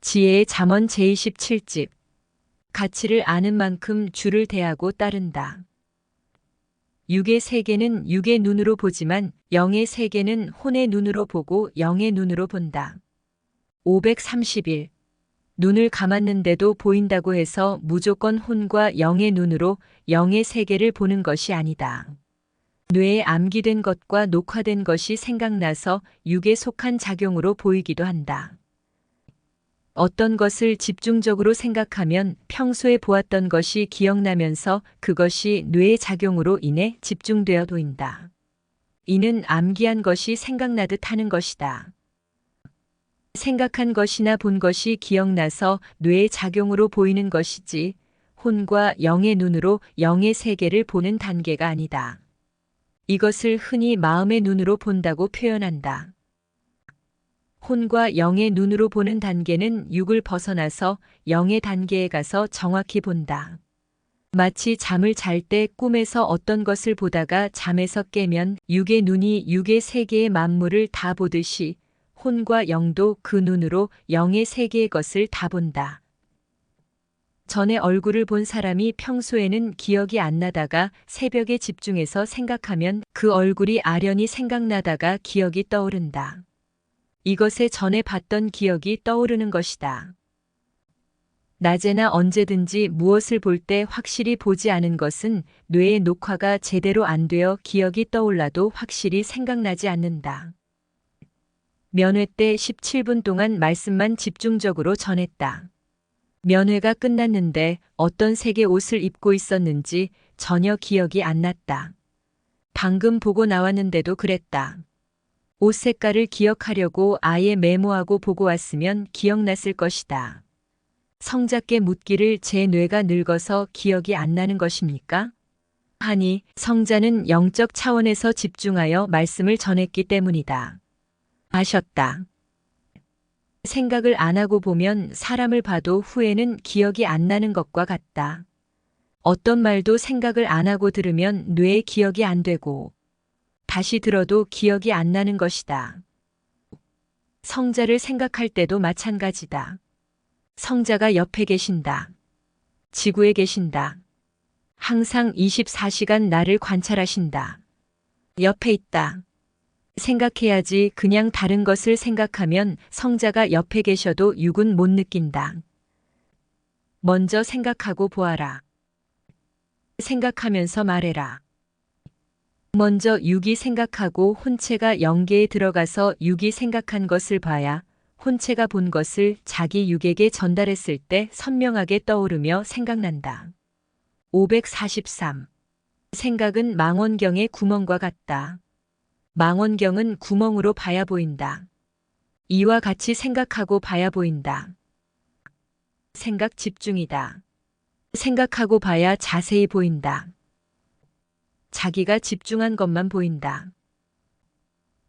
지혜의 잠언 제27집. 가치를 아는 만큼 주를 대하고 따른다. 육의 세계는 육의 눈으로 보지만 영의 세계는 혼의 눈으로 보고 영의 눈으로 본다. 531. 눈을 감았는데도 보인다고 해서 무조건 혼과 영의 눈으로 영의 세계를 보는 것이 아니다. 뇌에 암기된 것과 녹화된 것이 생각나서 육에 속한 작용으로 보이기도 한다. 어떤 것을 집중적으로 생각하면 평소에 보았던 것이 기억나면서 그것이 뇌의 작용으로 인해 집중되어 보인다. 이는 암기한 것이 생각나듯 하는 것이다. 생각한 것이나 본 것이 기억나서 뇌의 작용으로 보이는 것이지 혼과 영의 눈으로 영의 세계를 보는 단계가 아니다. 이것을 흔히 마음의 눈으로 본다고 표현한다. 혼과 영의 눈으로 보는 단계는 육을 벗어나서 영의 단계에 가서 정확히 본다. 마치 잠을 잘 때 꿈에서 어떤 것을 보다가 잠에서 깨면 육의 눈이 육의 세계의 만물을 다 보듯이 혼과 영도 그 눈으로 영의 세계의 것을 다 본다. 전에 얼굴을 본 사람이 평소에는 기억이 안 나다가 새벽에 집중해서 생각하면 그 얼굴이 아련히 생각나다가 기억이 떠오른다. 이것에 전에 봤던 기억이 떠오르는 것이다. 낮에나 언제든지 무엇을 볼 때 확실히 보지 않은 것은 뇌의 녹화가 제대로 안 되어 기억이 떠올라도 확실히 생각나지 않는다. 면회 때 17분 동안 말씀만 집중적으로 전했다. 면회가 끝났는데 어떤 색의 옷을 입고 있었는지 전혀 기억이 안 났다. 방금 보고 나왔는데도 그랬다. 옷 색깔을 기억하려고 아예 메모하고 보고 왔으면 기억났을 것이다. 성자께 묻기를 제 뇌가 늙어서 기억이 안 나는 것입니까? 하니 성자는 영적 차원에서 집중하여 말씀을 전했기 때문이다. 하셨다. 생각을 안 하고 보면 사람을 봐도 후에는 기억이 안 나는 것과 같다. 어떤 말도 생각을 안 하고 들으면 뇌에 기억이 안 되고 다시 들어도 기억이 안 나는 것이다. 성자를 생각할 때도 마찬가지다. 성자가 옆에 계신다. 지구에 계신다. 항상 24시간 나를 관찰하신다. 옆에 있다. 생각해야지 그냥 다른 것을 생각하면 성자가 옆에 계셔도 육은 못 느낀다. 먼저 생각하고 보아라. 생각하면서 말해라. 먼저 육이 생각하고 혼체가 영계에 들어가서 육이 생각한 것을 봐야 혼체가 본 것을 자기 육에게 전달했을 때 선명하게 떠오르며 생각난다. 543. 생각은 망원경의 구멍과 같다. 망원경은 구멍으로 봐야 보인다. 이와 같이 생각하고 봐야 보인다. 생각 집중이다. 생각하고 봐야 자세히 보인다. 자기가 집중한 것만 보인다.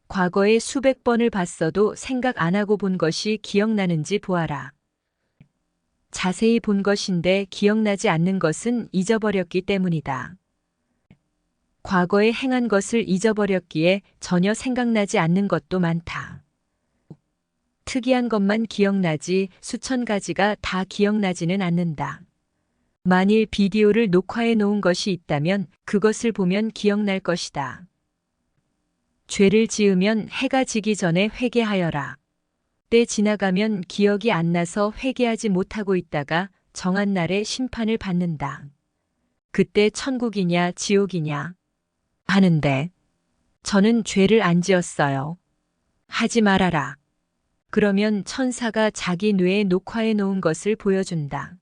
과거에 수백 번을 봤어도 생각 안 하고 본 것이 기억나는지 보아라. 자세히 본 것인데 기억나지 않는 것은 잊어버렸기 때문이다. 과거에 행한 것을 잊어버렸기에 전혀 생각나지 않는 것도 많다. 특이한 것만 기억나지 수천 가지가 다 기억나지는 않는다. 만일 비디오를 녹화해 놓은 것이 있다면 그것을 보면 기억날 것이다. 죄를 지으면 해가 지기 전에 회개하여라. 때 지나가면 기억이 안 나서 회개하지 못하고 있다가 정한 날에 심판을 받는다. 그때 천국이냐 지옥이냐 하는데 저는 죄를 안 지었어요. 하지 말아라. 그러면 천사가 자기 뇌에 녹화해 놓은 것을 보여준다.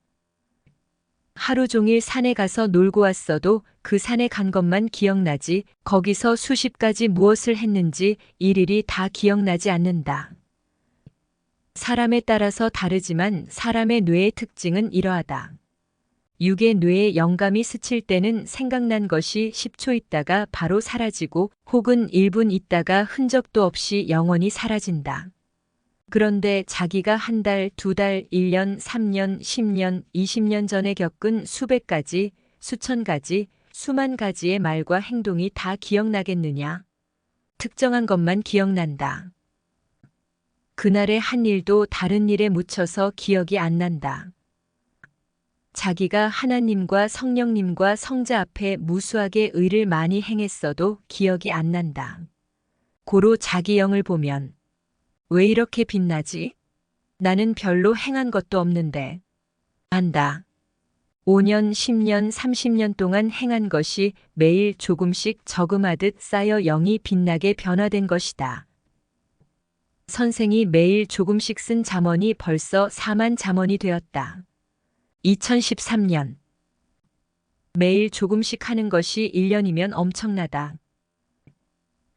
하루 종일 산에 가서 놀고 왔어도 그 산에 간 것만 기억나지 거기서 수십 가지 무엇을 했는지 일일이 다 기억나지 않는다. 사람에 따라서 다르지만 사람의 뇌의 특징은 이러하다. 육의 뇌에 영감이 스칠 때는 생각난 것이 10초 있다가 바로 사라지고 혹은 1분 있다가 흔적도 없이 영원히 사라진다. 그런데 자기가 한 달, 두 달, 1년, 3년, 10년, 20년 전에 겪은 수백 가지, 수천 가지, 수만 가지의 말과 행동이 다 기억나겠느냐? 특정한 것만 기억난다. 그날의 한 일도 다른 일에 묻혀서 기억이 안 난다. 자기가 하나님과 성령님과 성자 앞에 무수하게 의를 많이 행했어도 기억이 안 난다. 고로 자기 영을 보면 왜 이렇게 빛나지? 나는 별로 행한 것도 없는데. 안다. 5년, 10년, 30년 동안 행한 것이 매일 조금씩 저금하듯 쌓여 영이 빛나게 변화된 것이다. 선생이 매일 조금씩 쓴 잠언이 벌써 4만 잠언이 되었다. 2013년. 매일 조금씩 하는 것이 1년이면 엄청나다.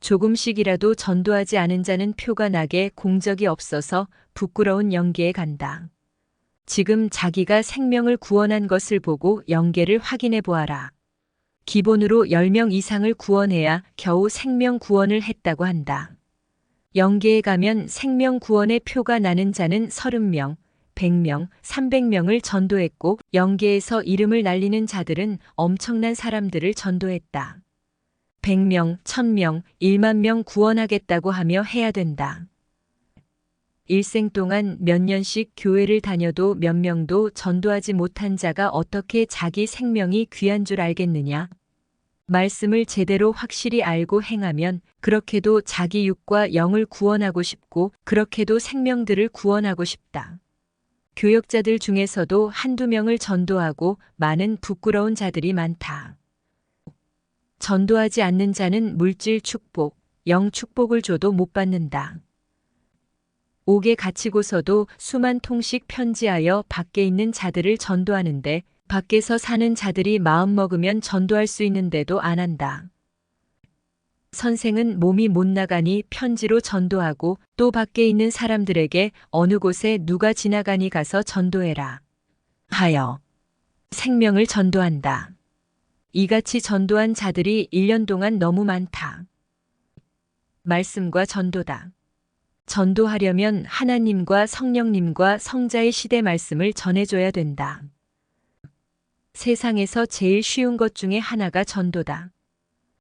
조금씩이라도 전도하지 않은 자는 표가 나게 공적이 없어서 부끄러운 영계에 간다. 지금 자기가 생명을 구원한 것을 보고 영계를 확인해 보아라. 기본으로 10명 이상을 구원해야 겨우 생명 구원을 했다고 한다. 영계에 가면 생명 구원의 표가 나는 자는 30명, 100명, 300명을 전도했고 영계에서 이름을 날리는 자들은 엄청난 사람들을 전도했다. 100명, 1000명, 1만 명 구원하겠다고 하며 해야 된다. 일생 동안 몇 년씩 교회를 다녀도 몇 명도 전도하지 못한 자가 어떻게 자기 생명이 귀한 줄 알겠느냐? 말씀을 제대로 확실히 알고 행하면 그렇게도 자기 육과 영을 구원하고 싶고 그렇게도 생명들을 구원하고 싶다. 교역자들 중에서도 한두 명을 전도하고 많은 부끄러운 자들이 많다. 전도하지 않는 자는 물질 축복, 영 축복을 줘도 못 받는다. 옥에 갇히고서도 수만 통씩 편지하여 밖에 있는 자들을 전도하는데 밖에서 사는 자들이 마음먹으면 전도할 수 있는데도 안 한다. 선생은 몸이 못 나가니 편지로 전도하고 또 밖에 있는 사람들에게 어느 곳에 누가 지나가니 가서 전도해라 하여 생명을 전도한다. 이같이 전도한 자들이 1년 동안 너무 많다. 말씀과 전도다. 전도하려면 하나님과 성령님과 성자의 시대 말씀을 전해줘야 된다. 세상에서 제일 쉬운 것 중에 하나가 전도다.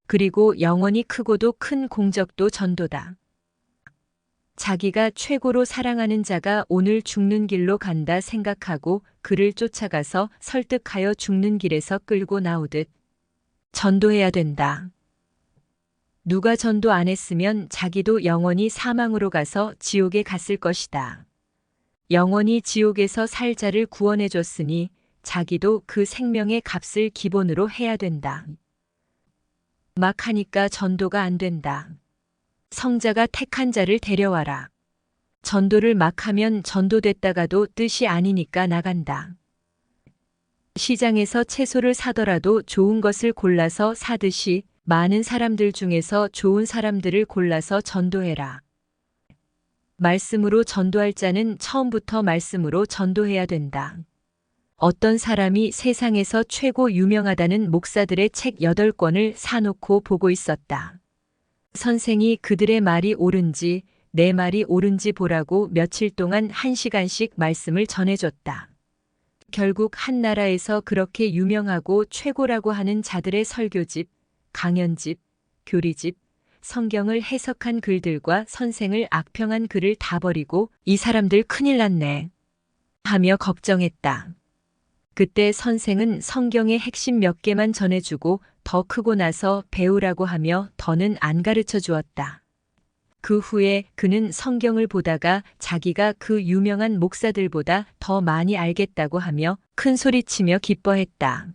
그리고 영원히 크고도 큰 공적도 전도다. 자기가 최고로 사랑하는 자가 오늘 죽는 길로 간다 생각하고 그를 쫓아가서 설득하여 죽는 길에서 끌고 나오듯 전도해야 된다. 누가 전도 안 했으면 자기도 영원히 사망으로 가서 지옥에 갔을 것이다. 영원히 지옥에서 살 자를 구원해 줬으니 자기도 그 생명의 값을 기본으로 해야 된다. 막 하니까 전도가 안 된다. 성자가 택한 자를 데려와라. 전도를 막 하면 전도됐다가도 뜻이 아니니까 나간다. 시장에서 채소를 사더라도 좋은 것을 골라서 사듯이 많은 사람들 중에서 좋은 사람들을 골라서 전도해라. 말씀으로 전도할 자는 처음부터 말씀으로 전도해야 된다. 어떤 사람이 세상에서 최고 유명하다는 목사들의 책 8권을 사놓고 보고 있었다. 선생이 그들의 말이 옳은지 내 말이 옳은지 보라고 며칠 동안 1시간씩 말씀을 전해줬다. 결국 한 나라에서 그렇게 유명하고 최고라고 하는 자들의 설교집, 강연집, 교리집, 성경을 해석한 글들과 선생을 악평한 글을 다 버리고 이 사람들 큰일 났네 하며 걱정했다. 그때 선생은 성경의 핵심 몇 개만 전해주고 더 크고 나서 배우라고 하며 더는 안 가르쳐 주었다. 그 후에 그는 성경을 보다가 자기가 그 유명한 목사들보다 더 많이 알겠다고 하며 큰 소리치며 기뻐했다.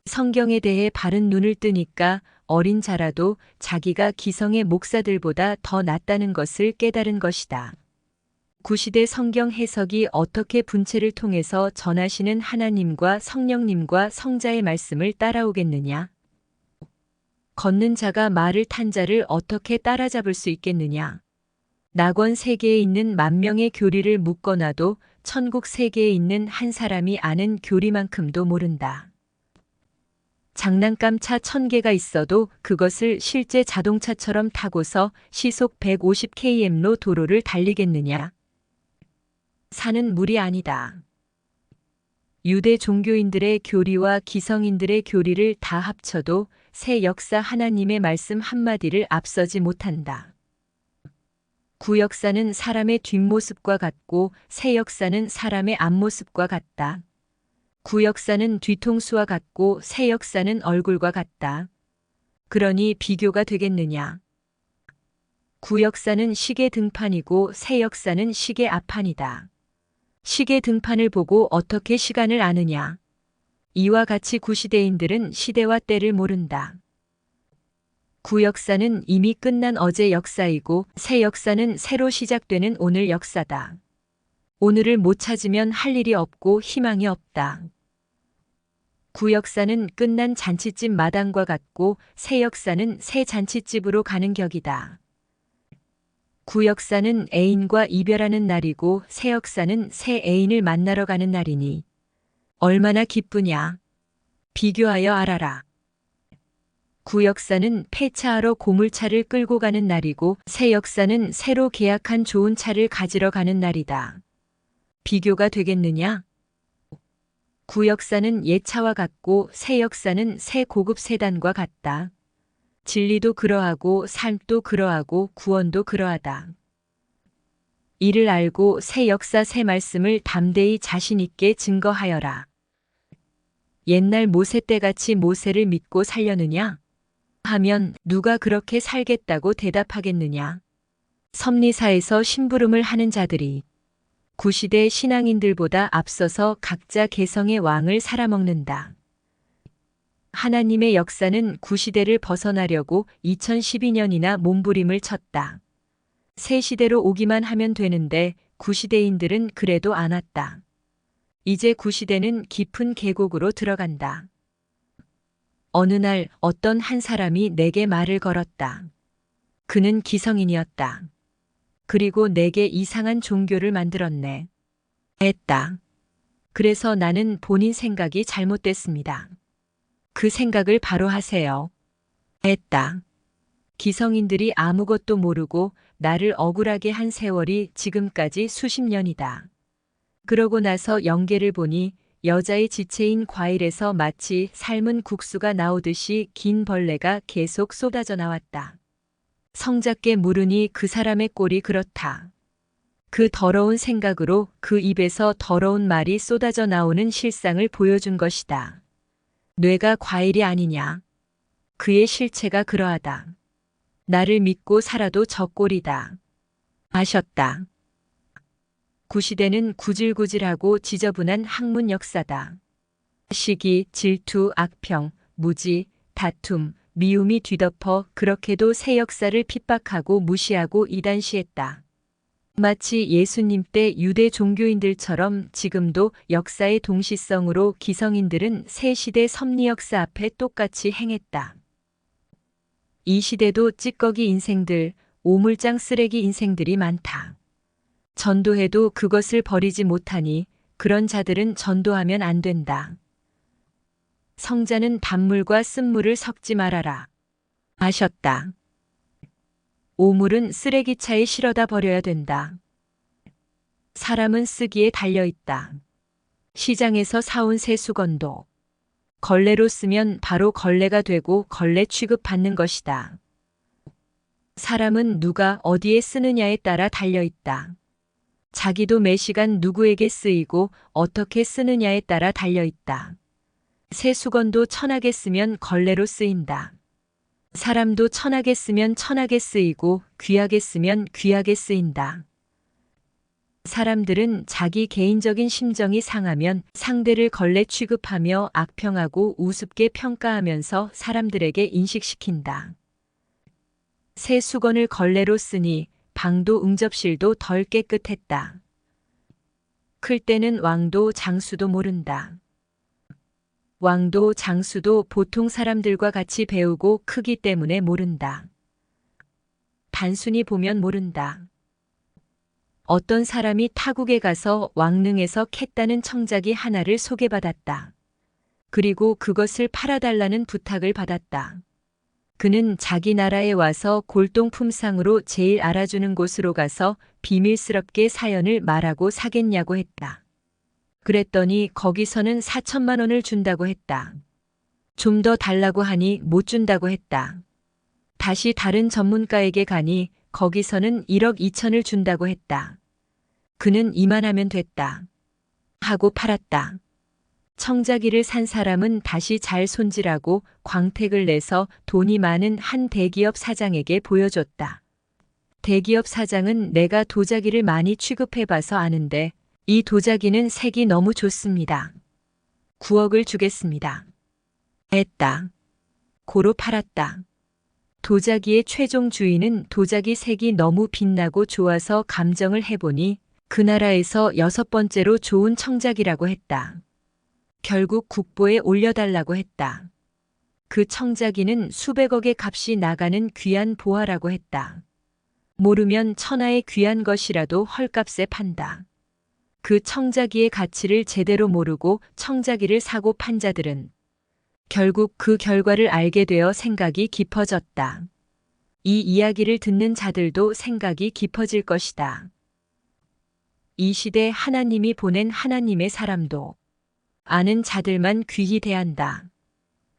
성경에 대해 바른 눈을 뜨니까 어린 자라도 자기가 기성의 목사들보다 더 낫다는 것을 깨달은 것이다. 구시대 성경 해석이 어떻게 분체를 통해서 전하시는 하나님과 성령님과 성자의 말씀을 따라오겠느냐? 걷는 자가 말을 탄 자를 어떻게 따라잡을 수 있겠느냐? 낙원 세계에 있는 10,000명의 교리를 묶어놔도 천국 세계에 있는 한 사람이 아는 교리만큼도 모른다. 장난감 차 1000개가 있어도 그것을 실제 자동차처럼 타고서 시속 150km로 도로를 달리겠느냐? 산은 물이 아니다. 유대 종교인들의 교리와 기성인들의 교리를 다 합쳐도 새 역사 하나님의 말씀 한마디를 앞서지 못한다. 구역사는 사람의 뒷모습과 같고 새 역사는 사람의 앞모습과 같다. 구역사는 뒤통수와 같고 새 역사는 얼굴과 같다. 그러니 비교가 되겠느냐? 구역사는 시계 등판이고 새 역사는 시계 앞판이다. 시계 등판을 보고 어떻게 시간을 아느냐? 이와 같이 구시대인들은 시대와 때를 모른다. 구역사는 이미 끝난 어제 역사이고 새 역사는 새로 시작되는 오늘 역사다. 오늘을 못 찾으면 할 일이 없고 희망이 없다. 구역사는 끝난 잔치집 마당과 같고 새 역사는 새 잔치집으로 가는 격이다. 구역사는 애인과 이별하는 날이고 새 역사는 새 애인을 만나러 가는 날이니 얼마나 기쁘냐. 비교하여 알아라. 구역사는 폐차하러 고물차를 끌고 가는 날이고 새 역사는 새로 계약한 좋은 차를 가지러 가는 날이다. 비교가 되겠느냐? 구역사는 옛 차와 같고 새 역사는 새 고급 세단과 같다. 진리도 그러하고 삶도 그러하고 구원도 그러하다. 이를 알고 새 역사 새 말씀을 담대히 자신 있게 증거하여라. 옛날 모세 때같이 모세를 믿고 살려느냐? 하면 누가 그렇게 살겠다고 대답하겠느냐? 섭리사에서 심부름을 하는 자들이 구시대 신앙인들보다 앞서서 각자 개성의 왕을 살아먹는다. 하나님의 역사는 구시대를 벗어나려고 2012년이나 몸부림을 쳤다. 새 시대로 오기만 하면 되는데 구시대인들은 그래도 안 왔다. 이제 구시대는 깊은 계곡으로 들어간다. 어느 날 어떤 한 사람이 내게 말을 걸었다. 그는 기성인이었다. 그리고 내게 이상한 종교를 만들었네. 했다. 그래서 나는 본인 생각이 잘못됐습니다. 그 생각을 바로 하세요. 했다. 기성인들이 아무것도 모르고 나를 억울하게 한 세월이 지금까지 수십 년이다. 그러고 나서 영계를 보니 여자의 지체인 과일에서 마치 삶은 국수가 나오듯이 긴 벌레가 계속 쏟아져 나왔다. 성작게 물으니 그 사람의 꼴이 그렇다. 그 더러운 생각으로 그 입에서 더러운 말이 쏟아져 나오는 실상을 보여준 것이다. 뇌가 과일이 아니냐. 그의 실체가 그러하다. 나를 믿고 살아도 저 꼴이다. 아셨다. 구시대는 구질구질하고 지저분한 학문 역사다. 시기, 질투, 악평, 무지, 다툼, 미움이 뒤덮어 그렇게도 새 역사를 핍박하고 무시하고 이단시했다. 마치 예수님 때 유대 종교인들처럼 지금도 역사의 동시성으로 기성인들은 새 시대 섭리 역사 앞에 똑같이 행했다. 이 시대도 찌꺼기 인생들, 오물장 쓰레기 인생들이 많다. 전도해도 그것을 버리지 못하니 그런 자들은 전도하면 안 된다. 성자는 단물과 쓴물을 섞지 말아라. 아셨다. 오물은 쓰레기차에 실어다 버려야 된다. 사람은 쓰기에 달려있다. 시장에서 사온 새 수건도 걸레로 쓰면 바로 걸레가 되고 걸레 취급받는 것이다. 사람은 누가 어디에 쓰느냐에 따라 달려있다. 자기도 매시간 누구에게 쓰이고 어떻게 쓰느냐에 따라 달려있다. 새 수건도 천하게 쓰면 걸레로 쓰인다. 사람도 천하게 쓰면 천하게 쓰이고 귀하게 쓰면 귀하게 쓰인다. 사람들은 자기 개인적인 심정이 상하면 상대를 걸레 취급하며 악평하고 우습게 평가하면서 사람들에게 인식시킨다. 새 수건을 걸레로 쓰니 방도 응접실도 덜 깨끗했다. 클 때는 왕도 장수도 모른다. 왕도 장수도 보통 사람들과 같이 배우고 크기 때문에 모른다. 단순히 보면 모른다. 어떤 사람이 타국에 가서 왕릉에서 캤다는 청자기 하나를 소개받았다. 그리고 그것을 팔아달라는 부탁을 받았다. 그는 자기 나라에 와서 골동품상으로 제일 알아주는 곳으로 가서 비밀스럽게 사연을 말하고 사겠냐고 했다. 그랬더니 거기서는 4천만 원을 준다고 했다. 좀 더 달라고 하니 못 준다고 했다. 다시 다른 전문가에게 가니 거기서는 1억 2천을 준다고 했다. 그는 이만하면 됐다. 하고 팔았다. 청자기를 산 사람은 다시 잘 손질하고 광택을 내서 돈이 많은 한 대기업 사장에게 보여줬다. 대기업 사장은 내가 도자기를 많이 취급해봐서 아는데 이 도자기는 색이 너무 좋습니다. 9억을 주겠습니다. 했다. 고로 팔았다. 도자기의 최종 주인은 도자기 색이 너무 빛나고 좋아서 감정을 해보니 그 나라에서 6번째로 좋은 청자기라고 했다. 결국 국보에 올려달라고 했다. 그 청자기는 수백억의 값이 나가는 귀한 보화라고 했다. 모르면 천하의 귀한 것이라도 헐값에 판다. 그 청자기의 가치를 제대로 모르고 청자기를 사고 판 자들은 결국 그 결과를 알게 되어 생각이 깊어졌다. 이 이야기를 듣는 자들도 생각이 깊어질 것이다. 이 시대 하나님이 보낸 하나님의 사람도 아는 자들만 귀히 대한다.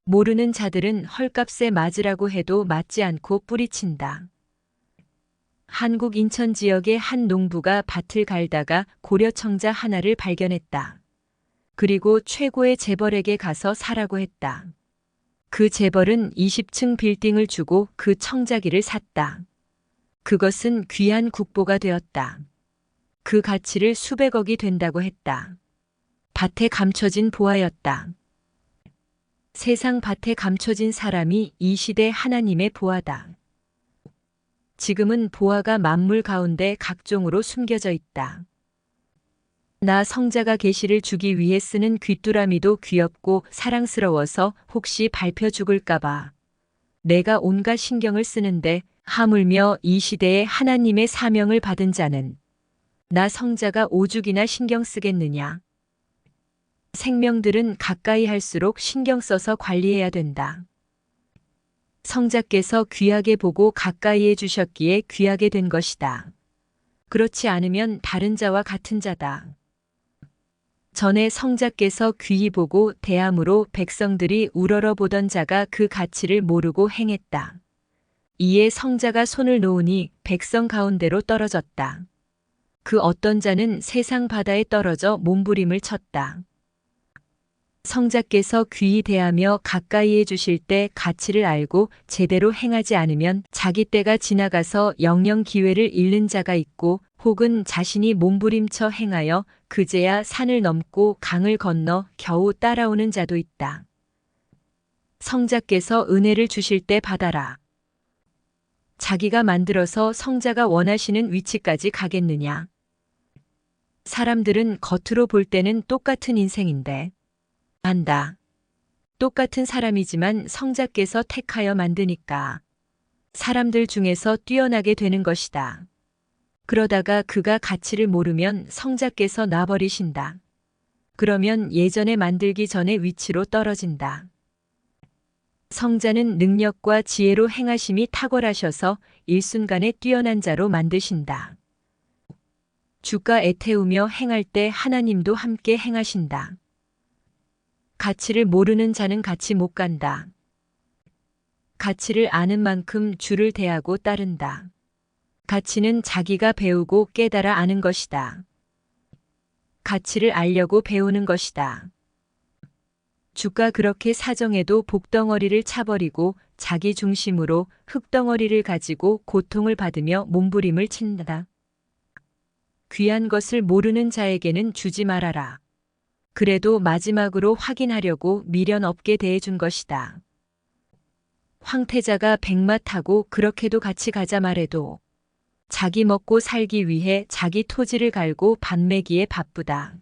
모르는 자들은 헐값에 맞으라고 해도 맞지 않고 뿌리친다. 한국 인천 지역의 한 농부가 밭을 갈다가 고려청자 하나를 발견했다. 그리고 최고의 재벌에게 가서 사라고 했다. 그 재벌은 20층 빌딩을 주고 그 청자기를 샀다. 그것은 귀한 국보가 되었다. 그 가치를 수백억이 된다고 했다. 밭에 감춰진 보화였다. 세상 밭에 감춰진 사람이 이 시대 하나님의 보화다. 지금은 보화가 만물 가운데 각종으로 숨겨져 있다. 나 성자가 계시를 주기 위해 쓰는 귀뚜라미도 귀엽고 사랑스러워서 혹시 밟혀 죽을까봐 내가 온갖 신경을 쓰는데 하물며 이 시대에 하나님의 사명을 받은 자는 나 성자가 오죽이나 신경 쓰겠느냐. 생명들은 가까이 할수록 신경 써서 관리해야 된다. 성자께서 귀하게 보고 가까이 해주셨기에 귀하게 된 것이다. 그렇지 않으면 다른 자와 같은 자다. 전에 성자께서 귀히 보고 대함으로 백성들이 우러러 보던 자가 그 가치를 모르고 행했다. 이에 성자가 손을 놓으니 백성 가운데로 떨어졌다. 그 어떤 자는 세상 바다에 떨어져 몸부림을 쳤다. 성자께서 귀히 대하며 가까이 해주실 때 가치를 알고 제대로 행하지 않으면 자기 때가 지나가서 영영 기회를 잃는 자가 있고 혹은 자신이 몸부림쳐 행하여 그제야 산을 넘고 강을 건너 겨우 따라오는 자도 있다. 성자께서 은혜를 주실 때 받아라. 자기가 만들어서 성자가 원하시는 위치까지 가겠느냐. 사람들은 겉으로 볼 때는 똑같은 인생인데 안다. 똑같은 사람이지만 성자께서 택하여 만드니까 사람들 중에서 뛰어나게 되는 것이다. 그러다가 그가 가치를 모르면 성자께서 놔버리신다. 그러면 예전에 만들기 전에 위치로 떨어진다. 성자는 능력과 지혜로 행하심이 탁월하셔서 일순간에 뛰어난 자로 만드신다. 주가 애태우며 행할 때 하나님도 함께 행하신다. 가치를 모르는 자는 같이 못 간다. 가치를 아는 만큼 주를 대하고 따른다. 가치는 자기가 배우고 깨달아 아는 것이다. 가치를 알려고 배우는 것이다. 주가 그렇게 사정해도 복덩어리를 차버리고 자기 중심으로 흙덩어리를 가지고 고통을 받으며 몸부림을 친다. 귀한 것을 모르는 자에게는 주지 말아라. 그래도 마지막으로 확인하려고 미련 없게 대해준 것이다. 황태자가 백마 타고 그렇게도 같이 가자 말해도 자기 먹고 살기 위해 자기 토지를 갈고 밥 매기에 바쁘다.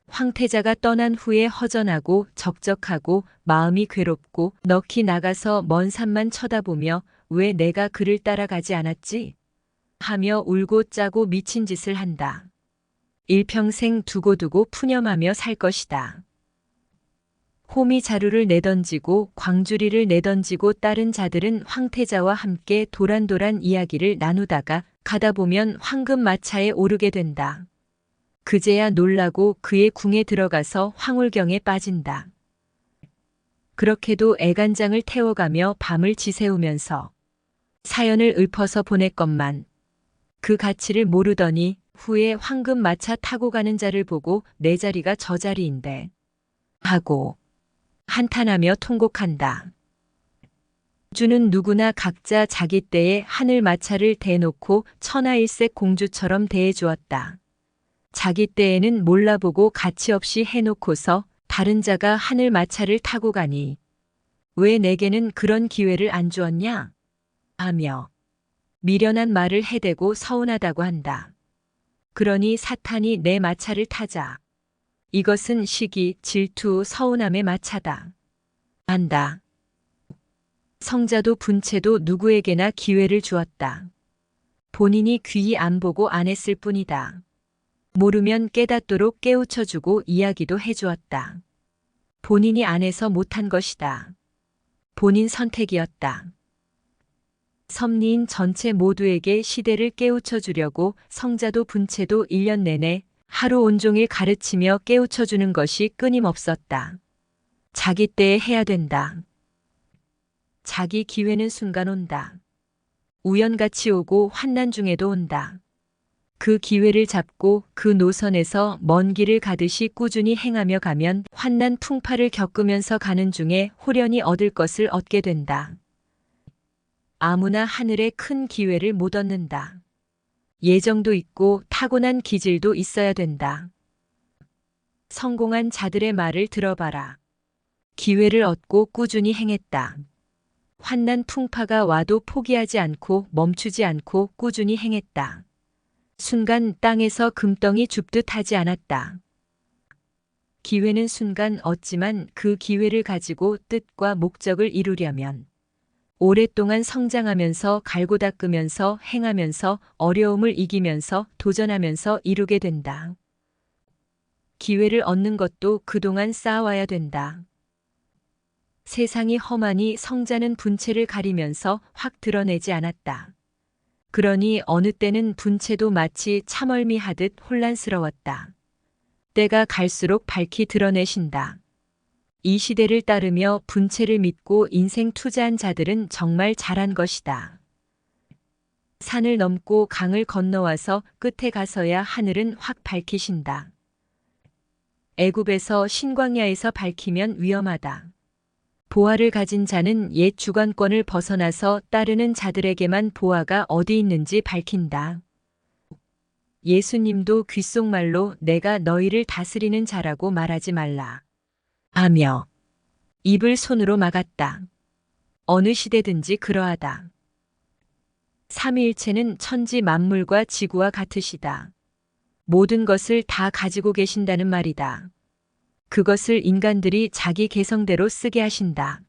황태자가 떠난 후에 허전하고 적적하고 마음이 괴롭고 넋이 나가서 먼 산만 쳐다보며 왜 내가 그를 따라가지 않았지? 하며 울고 짜고 미친 짓을 한다. 일평생 두고두고 푸념하며 살 것이다. 호미 자루를 내던지고 광주리를 내던지고 따른 자들은 황태자와 함께 도란도란 이야기를 나누다가 가다 보면 황금 마차에 오르게 된다. 그제야 놀라고 그의 궁에 들어가서 황홀경에 빠진다. 그렇게도 애간장을 태워가며 밤을 지새우면서 사연을 읊어서 보냈건만 그 가치를 모르더니 후에 황금 마차 타고 가는 자를 보고 내 자리가 저 자리인데 하고 한탄하며 통곡한다. 주는 누구나 각자 자기 때에 하늘 마차를 대놓고 천하일색 공주처럼 대해주었다. 자기 때에는 몰라보고 가치 없이 해놓고서 다른 자가 하늘 마차를 타고 가니 왜 내게는 그런 기회를 안 주었냐? 하며 미련한 말을 해대고 서운하다고 한다. 그러니 사탄이 내 마차를 타자. 이것은 시기, 질투, 서운함의 마차다. 한다. 성자도 분체도 누구에게나 기회를 주었다. 본인이 귀히 안 보고 안 했을 뿐이다. 모르면 깨닫도록 깨우쳐주고 이야기도 해주었다. 본인이 안 해서 못한 것이다. 본인 선택이었다. 섭리인 전체 모두에게 시대를 깨우쳐주려고 성자도 분체도 1년 내내 하루 온종일 가르치며 깨우쳐주는 것이 끊임없었다. 자기 때에 해야 된다. 자기 기회는 순간 온다. 우연같이 오고 환난 중에도 온다. 그 기회를 잡고 그 노선에서 먼 길을 가듯이 꾸준히 행하며 가면 환난 풍파를 겪으면서 가는 중에 호련히 얻을 것을 얻게 된다. 아무나 하늘에 큰 기회를 못 얻는다. 예정도 있고 타고난 기질도 있어야 된다. 성공한 자들의 말을 들어봐라. 기회를 얻고 꾸준히 행했다. 환난 풍파가 와도 포기하지 않고 멈추지 않고 꾸준히 행했다. 순간 땅에서 금덩이 줍듯 하지 않았다. 기회는 순간 얻지만 그 기회를 가지고 뜻과 목적을 이루려면 오랫동안 성장하면서 갈고 닦으면서 행하면서 어려움을 이기면서 도전하면서 이루게 된다. 기회를 얻는 것도 그동안 쌓아와야 된다. 세상이 험하니 성자는 분체를 가리면서 확 드러내지 않았다. 그러니 어느 때는 분체도 마치 참얼미하듯 혼란스러웠다. 때가 갈수록 밝히 드러내신다. 이 시대를 따르며 분체를 믿고 인생 투자한 자들은 정말 잘한 것이다. 산을 넘고 강을 건너와서 끝에 가서야 하늘은 확 밝히신다. 애굽에서 신광야에서 밝히면 위험하다. 보화를 가진 자는 옛 주관권을 벗어나서 따르는 자들에게만 보화가 어디 있는지 밝힌다. 예수님도 귓속말로 내가 너희를 다스리는 자라고 말하지 말라. 하며 입을 손으로 막았다. 어느 시대든지 그러하다. 삼위일체는 천지 만물과 지구와 같으시다. 모든 것을 다 가지고 계신다는 말이다. 그것을 인간들이 자기 개성대로 쓰게 하신다.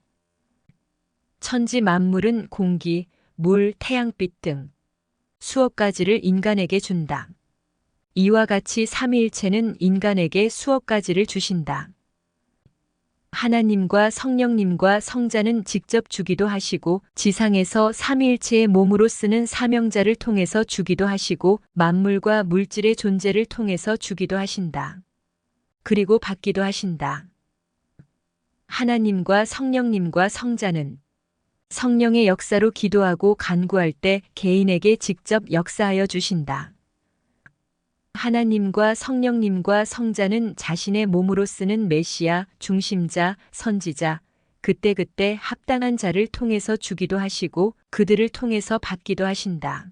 천지 만물은 공기, 물, 태양빛 등 수억 가지를 인간에게 준다. 이와 같이 삼위일체는 인간에게 수억 가지를 주신다. 하나님과 성령님과 성자는 직접 주기도 하시고 지상에서 삼위일체의 몸으로 쓰는 사명자를 통해서 주기도 하시고 만물과 물질의 존재를 통해서 주기도 하신다. 그리고 받기도 하신다. 하나님과 성령님과 성자는 성령의 역사로 기도하고 간구할 때 개인에게 직접 역사하여 주신다. 하나님과 성령님과 성자는 자신의 몸으로 쓰는 메시아, 중심자, 선지자, 그때그때 합당한 자를 통해서 주기도 하시고 그들을 통해서 받기도 하신다.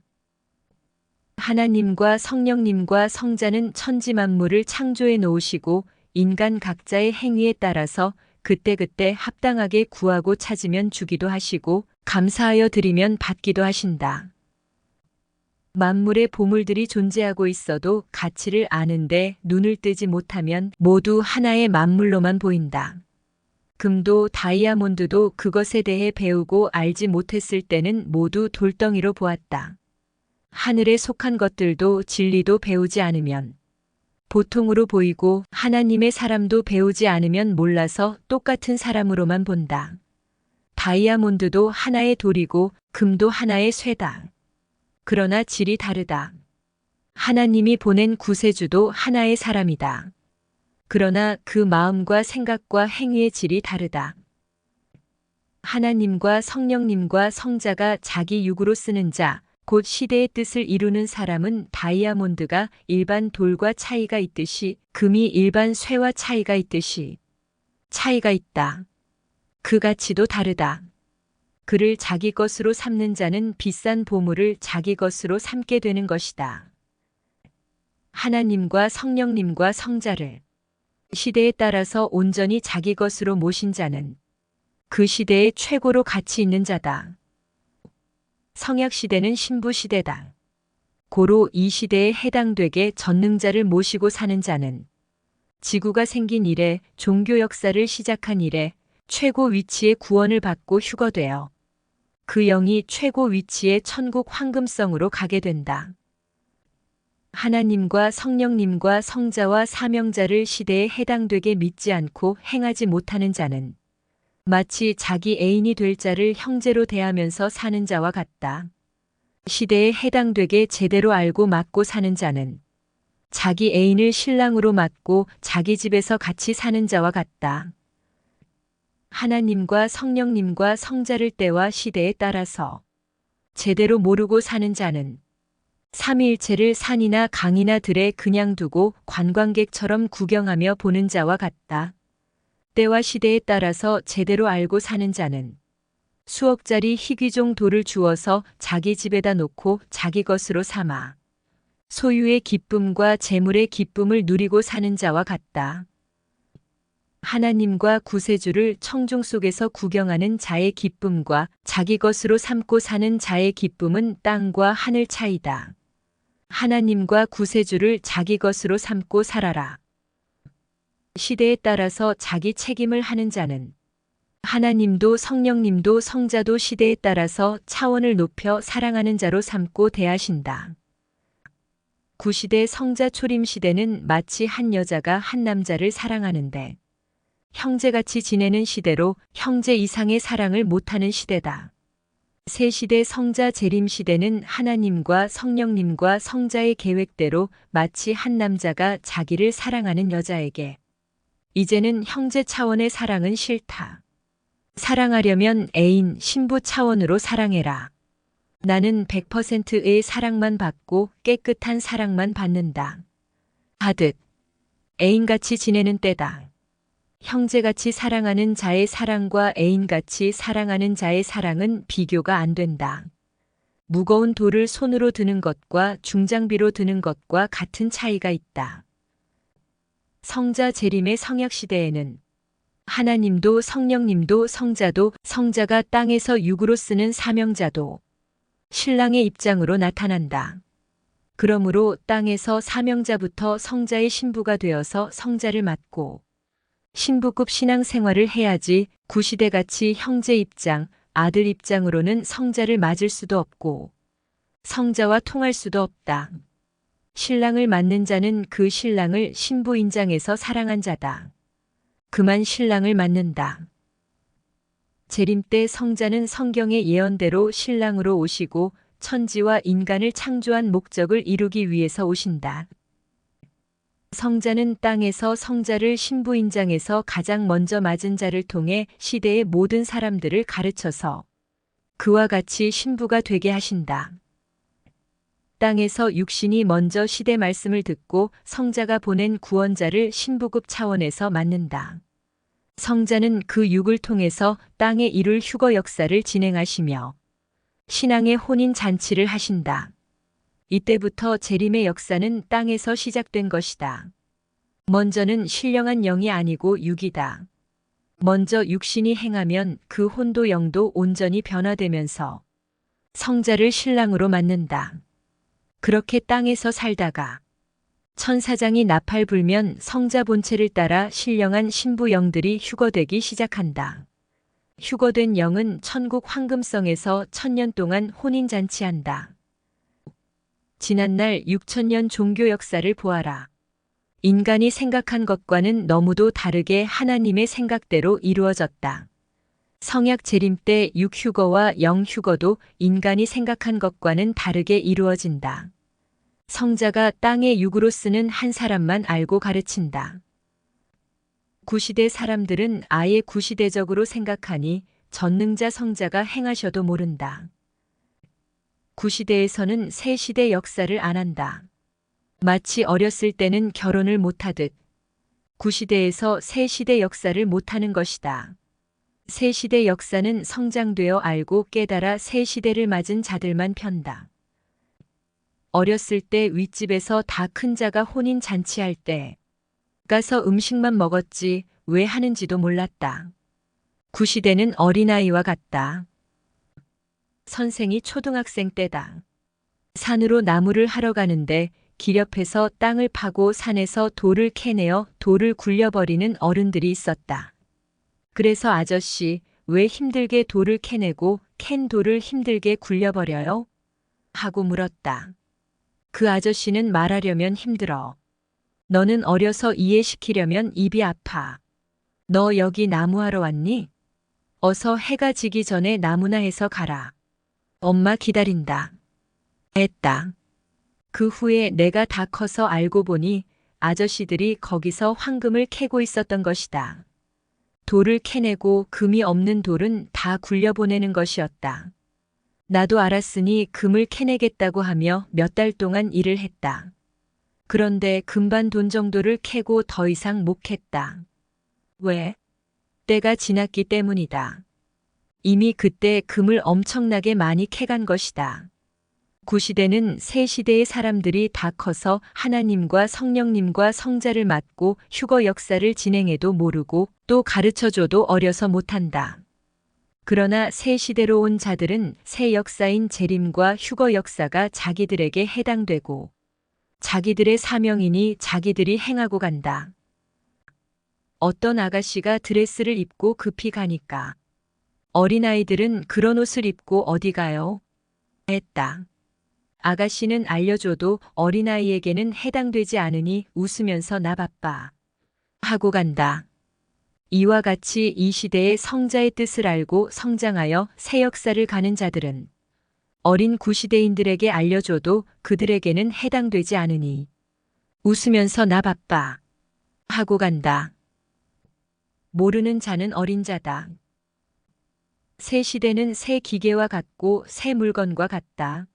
하나님과 성령님과 성자는 천지 만물을 창조해 놓으시고 인간 각자의 행위에 따라서 그때그때 합당하게 구하고 찾으면 주기도 하시고 감사하여 드리면 받기도 하신다. 만물의 보물들이 존재하고 있어도 가치를 아는데 눈을 뜨지 못하면 모두 하나의 만물로만 보인다. 금도 다이아몬드도 그것에 대해 배우고 알지 못했을 때는 모두 돌덩이로 보았다. 하늘에 속한 것들도 진리도 배우지 않으면 보통으로 보이고 하나님의 사람도 배우지 않으면 몰라서 똑같은 사람으로만 본다. 다이아몬드도 하나의 돌이고 금도 하나의 쇠다. 그러나 질이 다르다. 하나님이 보낸 구세주도 하나의 사람이다. 그러나 그 마음과 생각과 행위의 질이 다르다. 하나님과 성령님과 성자가 자기 육으로 쓰는 자, 곧 시대의 뜻을 이루는 사람은 다이아몬드가 일반 돌과 차이가 있듯이 금이 일반 쇠와 차이가 있듯이 차이가 있다. 그 가치도 다르다. 그를 자기 것으로 삼는 자는 비싼 보물을 자기 것으로 삼게 되는 것이다. 하나님과 성령님과 성자를 시대에 따라서 온전히 자기 것으로 모신 자는 그 시대의 최고로 가치 있는 자다. 성약 시대는 신부 시대다. 고로 이 시대에 해당되게 전능자를 모시고 사는 자는 지구가 생긴 이래 종교 역사를 시작한 이래 최고 위치의 구원을 받고 휴거되어 그 영이 최고 위치의 천국 황금성으로 가게 된다. 하나님과 성령님과 성자와 사명자를 시대에 해당되게 믿지 않고 행하지 못하는 자는 마치 자기 애인이 될 자를 형제로 대하면서 사는 자와 같다. 시대에 해당되게 제대로 알고 맡고 사는 자는 자기 애인을 신랑으로 맡고 자기 집에서 같이 사는 자와 같다. 하나님과 성령님과 성자를 때와 시대에 따라서 제대로 모르고 사는 자는 삼위일체를 산이나 강이나 들에 그냥 두고 관광객처럼 구경하며 보는 자와 같다. 때와 시대에 따라서 제대로 알고 사는 자는 수억짜리 희귀종 돌을 주어서 자기 집에다 놓고 자기 것으로 삼아 소유의 기쁨과 재물의 기쁨을 누리고 사는 자와 같다. 하나님과 구세주를 청중 속에서 구경하는 자의 기쁨과 자기 것으로 삼고 사는 자의 기쁨은 땅과 하늘 차이다. 하나님과 구세주를 자기 것으로 삼고 살아라. 시대에 따라서 자기 책임을 하는 자는 하나님도 성령님도 성자도 시대에 따라서 차원을 높여 사랑하는 자로 삼고 대하신다. 구시대 성자 초림 시대는 마치 한 여자가 한 남자를 사랑하는데 형제같이 지내는 시대로 형제 이상의 사랑을 못하는 시대다. 새 시대 성자 재림 시대는 하나님과 성령님과 성자의 계획대로 마치 한 남자가 자기를 사랑하는 여자에게 이제는 형제 차원의 사랑은 싫다. 사랑하려면 애인, 신부 차원으로 사랑해라. 나는 100%의 사랑만 받고 깨끗한 사랑만 받는다. 하듯 애인같이 지내는 때다. 형제같이 사랑하는 자의 사랑과 애인같이 사랑하는 자의 사랑은 비교가 안 된다. 무거운 돌을 손으로 드는 것과 중장비로 드는 것과 같은 차이가 있다. 성자 재림의 성약 시대에는 하나님도 성령님도 성자도 성자가 땅에서 육으로 쓰는 사명자도 신랑의 입장으로 나타난다. 그러므로 땅에서 사명자부터 성자의 신부가 되어서 성자를 맡고 신부급 신앙 생활을 해야지 구시대같이 형제 입장, 아들 입장으로는 성자를 맞을 수도 없고 성자와 통할 수도 없다. 신랑을 맞는 자는 그 신랑을 신부 인장에서 사랑한 자다. 그만 신랑을 맞는다. 재림 때 성자는 성경의 예언대로 신랑으로 오시고 천지와 인간을 창조한 목적을 이루기 위해서 오신다. 성자는 땅에서 성자를 신부 인장에서 가장 먼저 맞은 자를 통해 시대의 모든 사람들을 가르쳐서 그와 같이 신부가 되게 하신다. 땅에서 육신이 먼저 시대 말씀을 듣고 성자가 보낸 구원자를 신부급 차원에서 맞는다. 성자는 그 육을 통해서 땅에 이룰 휴거 역사를 진행하시며 신앙의 혼인 잔치를 하신다. 이때부터 재림의 역사는 땅에서 시작된 것이다. 먼저는 신령한 영이 아니고 육이다. 먼저 육신이 행하면 그 혼도 영도 온전히 변화되면서 성자를 신랑으로 맞는다. 그렇게 땅에서 살다가 천사장이 나팔 불면 성자 본체를 따라 신령한 신부 영들이 휴거되기 시작한다. 휴거된 영은 천국 황금성에서 1000년 동안 혼인잔치한다. 지난날 6000년 종교 역사를 보아라. 인간이 생각한 것과는 너무도 다르게 하나님의 생각대로 이루어졌다. 성약 재림 때 육휴거와 영휴거도 인간이 생각한 것과는 다르게 이루어진다. 성자가 땅의 육으로 쓰는 한 사람만 알고 가르친다. 구시대 사람들은 아예 구시대적으로 생각하니 전능자 성자가 행하셔도 모른다. 구시대에서는 새 시대 역사를 안 한다. 마치 어렸을 때는 결혼을 못하듯 구시대에서 새 시대 역사를 못하는 것이다. 새 시대 역사는 성장되어 알고 깨달아 새 시대를 맞은 자들만 편다. 어렸을 때 윗집에서 다 큰 자가 혼인 잔치할 때 가서 음식만 먹었지 왜 하는지도 몰랐다. 구시대는 어린아이와 같다. 선생이 초등학생 때다. 산으로 나무를 하러 가는데 길 옆에서 땅을 파고 산에서 돌을 캐내어 돌을 굴려버리는 어른들이 있었다. 그래서 아저씨, 왜 힘들게 돌을 캐내고 캔 돌을 힘들게 굴려버려요? 하고 물었다. 그 아저씨는 말하려면 힘들어. 너는 어려서 이해시키려면 입이 아파. 너 여기 나무하러 왔니? 어서 해가 지기 전에 나무나 해서 가라. 엄마 기다린다. 했다. 그 후에 내가 다 커서 알고 보니 아저씨들이 거기서 황금을 캐고 있었던 것이다. 돌을 캐내고 금이 없는 돌은 다 굴려보내는 것이었다. 나도 알았으니 금을 캐내겠다고 하며 몇 달 동안 일을 했다. 그런데 금반 돈 정도를 캐고 더 이상 못 캤다. 왜? 때가 지났기 때문이다. 이미 그때 금을 엄청나게 많이 캐간 것이다. 구시대는 새 시대의 사람들이 다 커서 하나님과 성령님과 성자를 맡고 휴거 역사를 진행해도 모르고 또 가르쳐줘도 어려서 못한다. 그러나 새 시대로 온 자들은 새 역사인 재림과 휴거 역사가 자기들에게 해당되고 자기들의 사명이니 자기들이 행하고 간다. 어떤 아가씨가 드레스를 입고 급히 가니까 어린아이들은 그런 옷을 입고 어디 가요? 했다. 아가씨는 알려줘도 어린아이에게는 해당되지 않으니 웃으면서 나 바빠 하고 간다. 이와 같이 이 시대의 성자의 뜻을 알고 성장하여 새 역사를 가는 자들은 어린 구시대인들에게 알려줘도 그들에게는 해당되지 않으니 웃으면서 나 바빠 하고 간다. 모르는 자는 어린 자다. 새 시대는 새 기계와 같고 새 물건과 같다.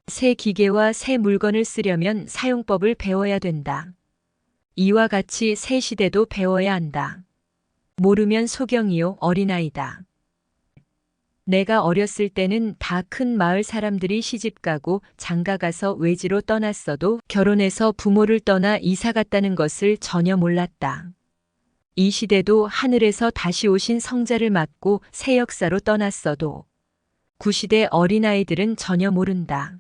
새 기계와 새 물건을 쓰려면 사용법을 배워야 된다. 이와 같이 새 시대도 배워야 한다. 모르면 소경이요 어린아이다. 내가 어렸을 때는 다 큰 마을 사람들이 시집가고 장가가서 외지로 떠났어도 결혼해서 부모를 떠나 이사 갔다는 것을 전혀 몰랐다. 이 시대도 하늘에서 다시 오신 성자를 맞고 새 역사로 떠났어도 구시대 어린아이들은 전혀 모른다.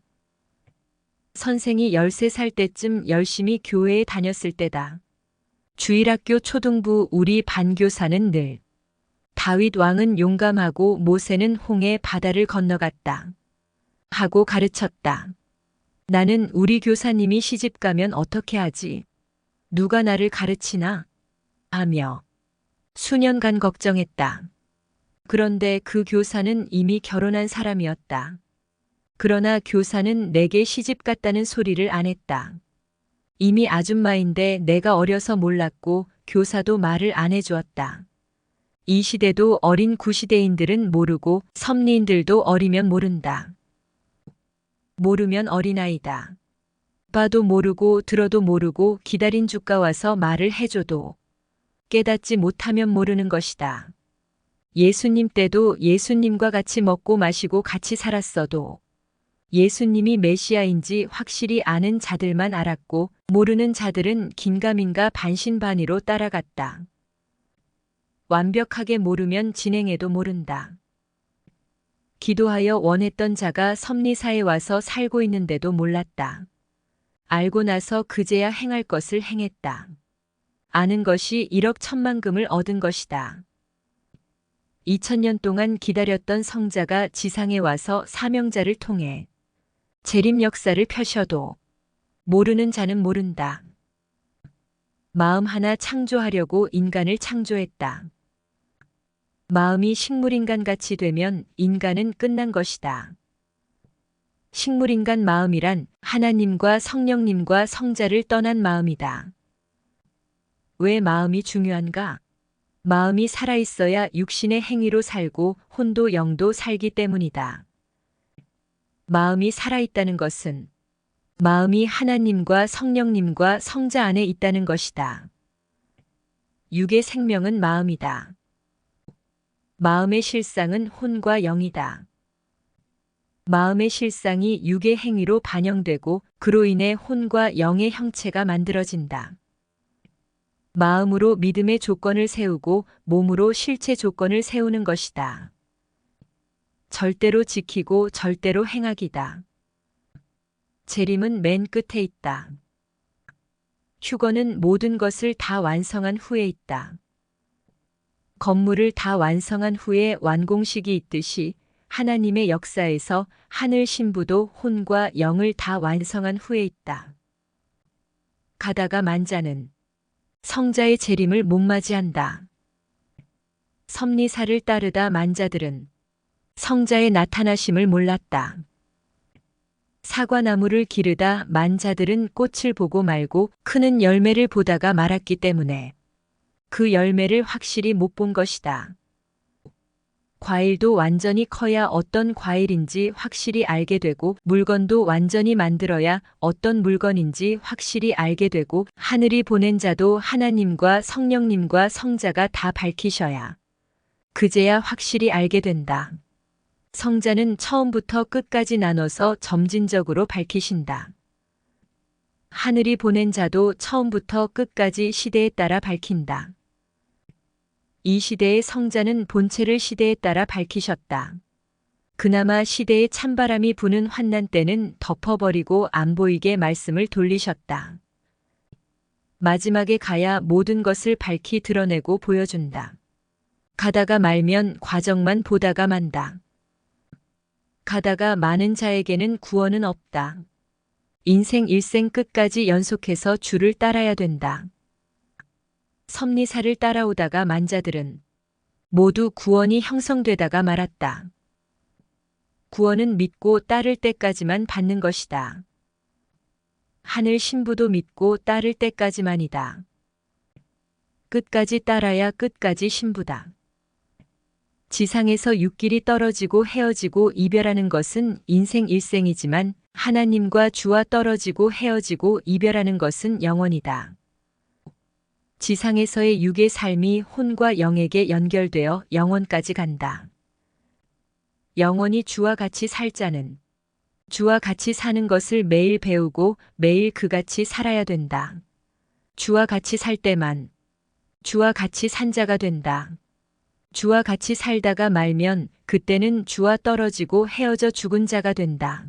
선생이 13살 때쯤 열심히 교회에 다녔을 때다. 주일학교 초등부 우리 반 교사는 늘 다윗 왕은 용감하고 모세는 홍해 바다를 건너갔다 하고 가르쳤다. 나는 우리 교사님이 시집가면 어떻게 하지? 누가 나를 가르치나? 하며 수년간 걱정했다. 그런데 그 교사는 이미 결혼한 사람이었다. 그러나 교사는 내게 시집 갔다는 소리를 안 했다. 이미 아줌마인데 내가 어려서 몰랐고 교사도 말을 안 해주었다. 이 시대도 어린 구시대인들은 모르고 섭리인들도 어리면 모른다. 모르면 어린아이다. 봐도 모르고 들어도 모르고 기다린 주가 와서 말을 해줘도 깨닫지 못하면 모르는 것이다. 예수님 때도 예수님과 같이 먹고 마시고 같이 살았어도 예수님이 메시아인지 확실히 아는 자들만 알았고 모르는 자들은 긴가민가 반신반의로 따라갔다. 완벽하게 모르면 진행해도 모른다. 기도하여 원했던 자가 섭리사에 와서 살고 있는데도 몰랐다. 알고 나서 그제야 행할 것을 행했다. 아는 것이 1억 1천만금을 얻은 것이다. 2000년 동안 기다렸던 성자가 지상에 와서 사명자를 통해 재림 역사를 펴셔도 모르는 자는 모른다. 마음 하나 창조하려고 인간을 창조했다. 마음이 식물인간 같이 되면 인간은 끝난 것이다. 식물인간 마음이란 하나님과 성령님과 성자를 떠난 마음이다. 왜 마음이 중요한가? 마음이 살아있어야 육신의 행위로 살고 혼도 영도 살기 때문이다. 마음이 살아있다는 것은 마음이 하나님과 성령님과 성자 안에 있다는 것이다. 육의 생명은 마음이다. 마음의 실상은 혼과 영이다. 마음의 실상이 육의 행위로 반영되고 그로 인해 혼과 영의 형체가 만들어진다. 마음으로 믿음의 조건을 세우고 몸으로 실체 조건을 세우는 것이다. 절대로 지키고 절대로 행하기다. 재림은 맨 끝에 있다. 휴거는 모든 것을 다 완성한 후에 있다. 건물을 다 완성한 후에 완공식이 있듯이 하나님의 역사에서 하늘 신부도 혼과 영을 다 완성한 후에 있다. 가다가 만자는 성자의 재림을 못 맞이한다. 섭리사를 따르다 만자들은 성자의 나타나심을 몰랐다. 사과나무를 기르다 만자들은 꽃을 보고 말고 크는 열매를 보다가 말았기 때문에 그 열매를 확실히 못 본 것이다. 과일도 완전히 커야 어떤 과일인지 확실히 알게 되고 물건도 완전히 만들어야 어떤 물건인지 확실히 알게 되고 하늘이 보낸 자도 하나님과 성령님과 성자가 다 밝히셔야 그제야 확실히 알게 된다. 성자는 처음부터 끝까지 나눠서 점진적으로 밝히신다. 하늘이 보낸 자도 처음부터 끝까지 시대에 따라 밝힌다. 이 시대의 성자는 본체를 시대에 따라 밝히셨다. 그나마 시대에 찬바람이 부는 환난 때는 덮어버리고 안 보이게 말씀을 돌리셨다. 마지막에 가야 모든 것을 밝히 드러내고 보여준다. 가다가 말면 과정만 보다가 만다. 가다가 많은 자에게는 구원은 없다. 인생 일생 끝까지 연속해서 주를 따라야 된다. 섭리사를 따라오다가 만자들은 모두 구원이 형성되다가 말았다. 구원은 믿고 따를 때까지만 받는 것이다. 하늘 신부도 믿고 따를 때까지만이다. 끝까지 따라야 끝까지 신부다. 지상에서 육길이 떨어지고 헤어지고 이별하는 것은 인생 일생이지만 하나님과 주와 떨어지고 헤어지고 이별하는 것은 영원이다. 지상에서의 육의 삶이 혼과 영에게 연결되어 영원까지 간다. 영원히 주와 같이 살 자는 주와 같이 사는 것을 매일 배우고 매일 그같이 살아야 된다. 주와 같이 살 때만 주와 같이 산 자가 된다. 주와 같이 살다가 말면 그때는 주와 떨어지고 헤어져 죽은 자가 된다.